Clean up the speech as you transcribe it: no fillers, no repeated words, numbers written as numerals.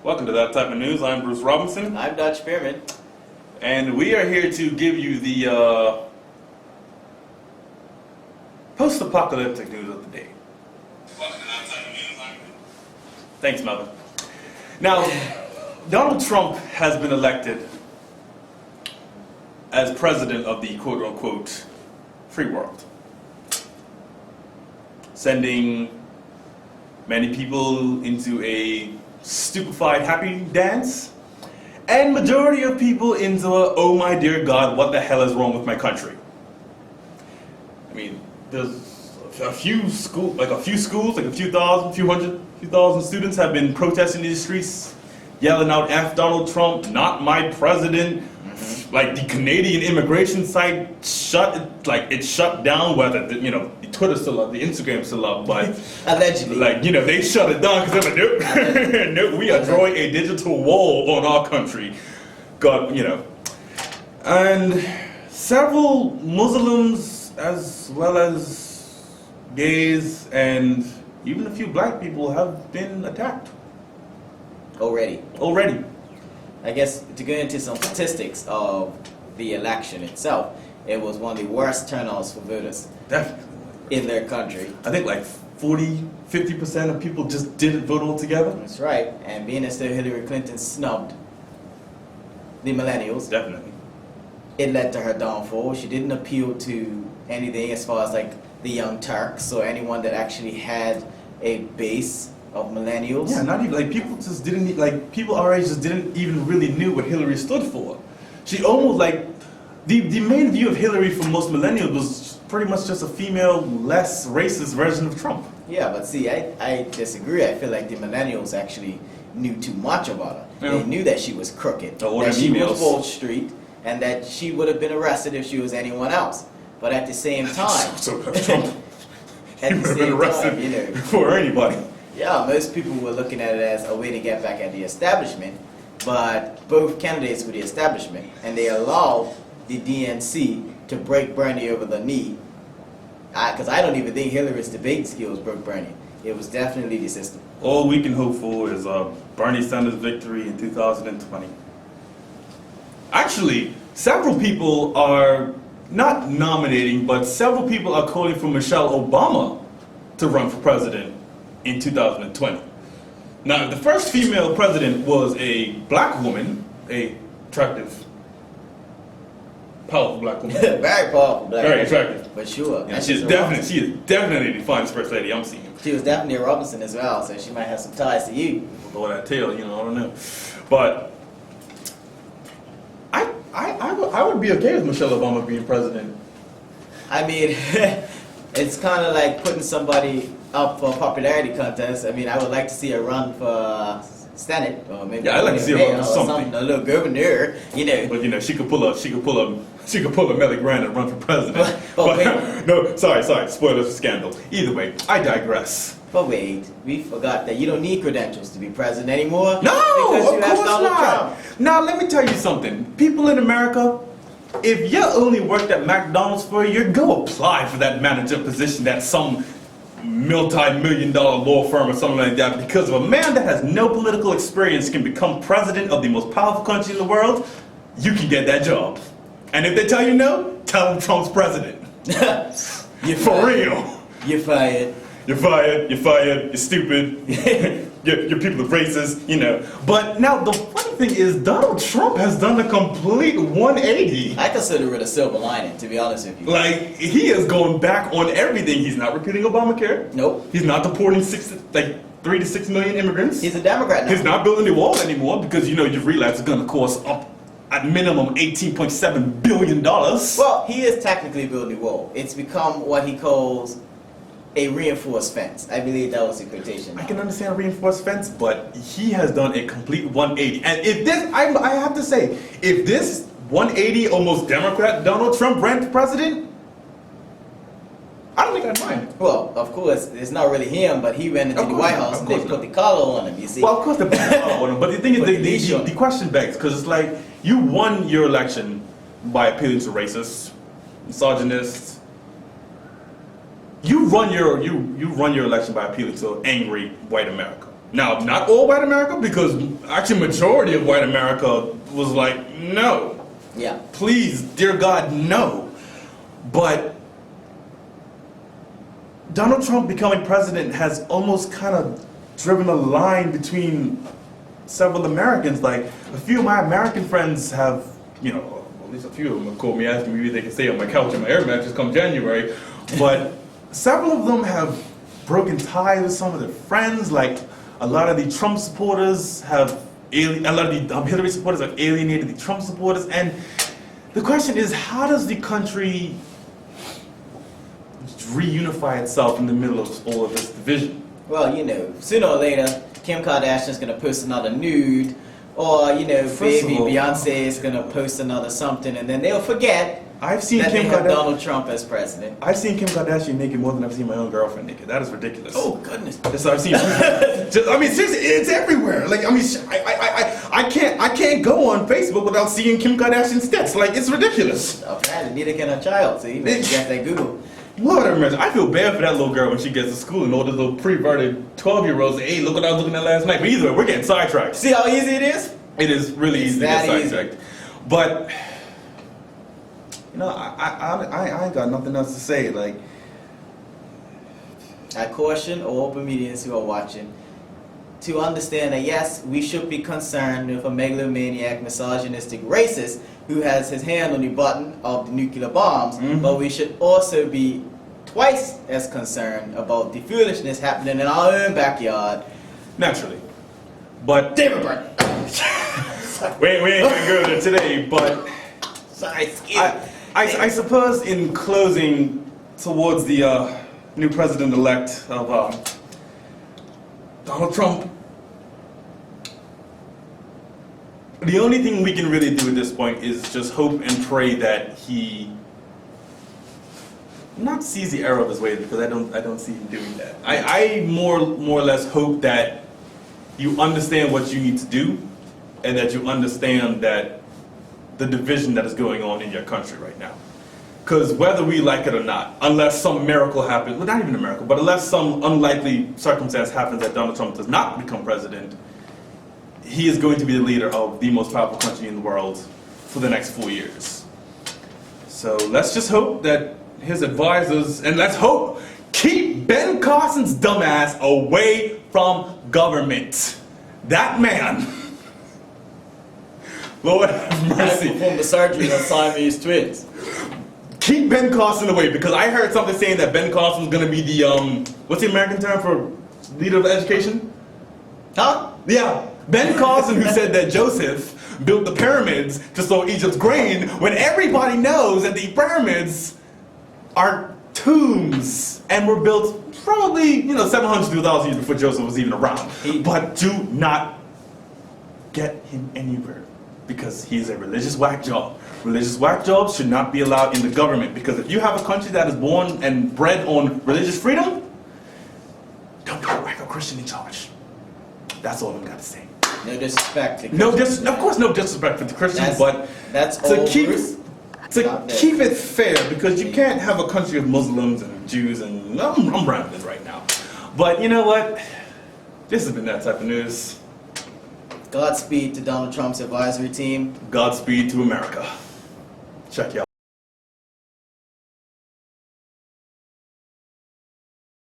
Welcome to That Type of News. I'm Bruce Robinson, I'm Dutch Spearman. and we are here to give you the post-apocalyptic news of the day. Welcome to That Type of News. Thanks, Melvin. Now, Donald Trump has been elected as president of the quote-unquote free world, sending many people into a stupefied happy dance, and majority of people into a, oh my dear God, what the hell is wrong with my country? I mean, there's a few schools, like a few thousand, few thousand students have been protesting in the streets, yelling out F Donald Trump, not my president. Like the Canadian immigration site it shut down. Whether the Twitter's still up, the Instagram's still up, but Allegedly. They shut it down because they're like, nope, nope, we are drawing a digital wall on our country. God, and several Muslims as well as gays and even a few black people have been attacked Already. already. I guess to go into some statistics of the election itself, it was one of the worst turnouts for voters Definitely. in their country. I think like 50% of people just didn't vote altogether. That's right. And being as though Hillary Clinton snubbed the millennials, Definitely. it led to her downfall. She didn't appeal to anything as far as like the Young Turks or anyone that actually had a base of millennials. Yeah, not even like people just didn't people our age just didn't even really knew what Hillary stood for. She almost the main view of Hillary for most millennials was pretty much just a female, less racist version of Trump. Yeah, but see, I disagree. I feel like the millennials actually knew too much about her. Yeah. They knew that she was crooked, Or that she emails. was Wall Street, and that she would have been arrested if she was anyone else. But at the same time, So Trump, he at would the have been same arrested time, before anybody. yeah, most people were looking at it as a way to get back at the establishment. But both candidates were the establishment, and they allowed the DNC to break Bernie over the knee. Because I don't even think Hillary's debate skills broke Bernie. It was definitely the system. All we can hope for is Bernie Sanders' victory in 2020. Actually, several people are not nominating, but several people are calling for Michelle Obama to run for president in 2020. Now, the first female president was a black woman, a attractive, powerful black woman. Very powerful black Very woman, attractive. for sure. Yeah, And she she's is a Robinson. definitely the finest first lady I'm seeing. She was definitely a Robinson as well, so she might have some ties to you. With all that tail, I don't know. But I would be okay with Michelle Obama being president. I mean, it's kind of like putting somebody up for a popularity contest. I mean, I would like to see her run for Senate, or maybe Yeah, I'd like to see her mayor run or for something. a little governor, But she could pull a Melly Grant and run for president. Okay. But, no, sorry, spoilers for Scandal. Either way, I digress. But wait, we forgot that you don't need credentials to be president anymore. No, because you of have course Donald not. Trump. Now let me tell you something. People in America, if you only worked at McDonald's for a year, go apply for that manager position at some multi-million-dollar law firm or something like that, because if a man that has no political experience can become president of the most powerful country in the world, you can get that job. And if they tell you no, tell them Trump's president. You're For fired. real. You're fired. You're fired, you're stupid, your people are racist, But now the funny thing is Donald Trump has done a complete 180. I consider it a silver lining, to be honest with you. Like, he is going back on everything. He's not repealing Obamacare. Nope. He's not deporting 3 to 6 million immigrants. He's a Democrat now. He's not building the wall anymore because you realize it's going to cost up at minimum $18.7 billion. Well, he is technically building a wall. It's become what he calls a reinforced fence. I believe that was the quotation. I can understand a reinforced fence, but he has done a complete 180. And if this, I have to say, if this 180 almost Democrat Donald Trump ran for president, I don't think I'd mind. Well, of course, it's not really him, but he ran into Of the course White not, House of and they course put not. the collar on him, you see. Well, of course, on him. But the thing is, Put the leash on. the question begs, because it's like, you won your election by appealing to racists, misogynists. You run your election by appealing to angry white America. Now, not all white America, because actually majority of white America was like, no, Yeah. please, dear God, no. But Donald Trump becoming president has almost kind of driven a line between several Americans. Like, a few of my American friends have, you know, at least a few of them have called me asking maybe they can stay on my couch in my air mattress come January. But several of them have broken ties with some of their friends. Like, a lot of the Trump supporters have, a lot of the Hillary supporters have alienated the Trump supporters. And the question is, how does the country reunify itself in the middle of all of this division? Well, you know, sooner or later, Kim Kardashian's gonna post another nude, or you know, First of baby all- Beyonce is gonna post another something, and then they'll forget I've seen that they Kim have Kardashian. Donald Trump as president. I've seen Kim Kardashian naked more than I've seen my own girlfriend naked. That is ridiculous. Oh goodness! That's what I've seen. I mean, seriously, it's everywhere. Like, I mean, I can't go on Facebook without seeing Kim Kardashian's tits. Like, it's ridiculous. Apparently, neither can a child. See, you got that Google. Lord have mercy. I feel bad for that little girl when she gets to school and all the little perverted 12-year-olds say, hey, look what I was looking at last night. But either way, we're getting sidetracked. See how easy it is? It is really It's easy to get that easy. sidetracked. But, you know, I ain't got nothing else to say. Like, I caution all Bermudians who are watching to understand that yes, we should be concerned with a megalomaniac, misogynistic racist who has his hand on the button of the nuclear bombs, Mhm. but we should also be twice as concerned about the foolishness happening in our own backyard. naturally. But David Byrne. we ain't gonna go there today. But Sorry, excuse I suppose in closing towards the new president-elect of Donald Trump, the only thing we can really do at this point is just hope and pray that he not sees the error of his ways, because I don't see him doing that. I more or less hope that you understand what you need to do, and that you understand that the division that is going on in your country right now. Because whether we like it or not, unless some miracle happens, well, not even a miracle, but unless some unlikely circumstance happens that Donald Trump does not become president, he is going to be the leader of the most powerful country in the world for the next 4 years. So let's just hope that his advisors, and let's hope, keep Ben Carson's dumbass away from government. That man. Lord have I mercy. performed the surgery on Siamese twins. Keep Ben Carson away, because I heard something saying that Ben Carson was going to be the, what's the American term for leader of education? Huh? Yeah, Ben Carson, who said that Joseph built the pyramids to store Egypt's grain, when everybody knows that the pyramids are tombs and were built probably, 700 to 1,000 years before Joseph was even around. But do not get him anywhere, because he is a religious whack job. Religious whack jobs should not be allowed in the government, because if you have a country that is born and bred on religious freedom, don't put a wacko Christian in charge. That's all I've got to say. No disrespect. to No, Christians. of course, no disrespect for the Christians, but that's to all keep Bruce. to Not there. keep it fair, because you can't have a country of Muslims and Jews, and I'm rambling right now. But you know what? This has been that type of news. Godspeed to Donald Trump's advisory team. Godspeed to America. Check y'all.